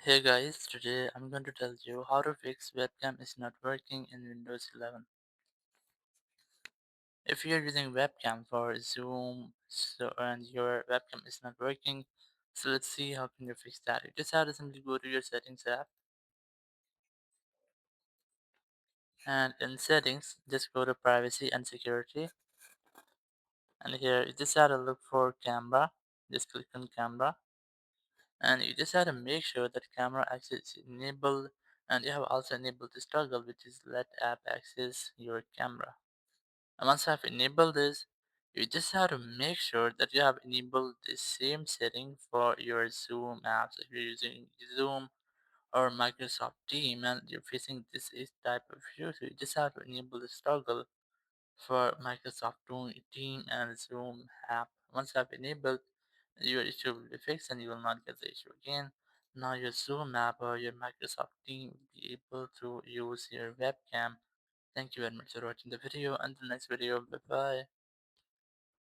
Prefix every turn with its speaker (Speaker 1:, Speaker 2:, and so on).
Speaker 1: Hey guys, today I'm going to tell you how to fix webcam is not working in Windows 11. If you're using webcam for Zoom and your webcam is not working, so let's see how can you fix that. You just have to simply go to your settings app, and in settings just go to privacy and security, and here you just have to look for camera. Just click on camera, and you just have to make sure that camera access is enabled, and you have also enabled this toggle which is let app access your camera. And once you have enabled this, you just have to make sure that you have enabled the same setting for your Zoom apps. If you're using Zoom or Microsoft Team and you're facing this type of issue, so you just have to enable the toggle for Microsoft Team and Zoom app. Once you have enabled, your issue will be fixed and you will not get the issue again. Now your Zoom app or your Microsoft Team will be able to use your webcam. Thank you very much for watching the video. Until next video, bye bye.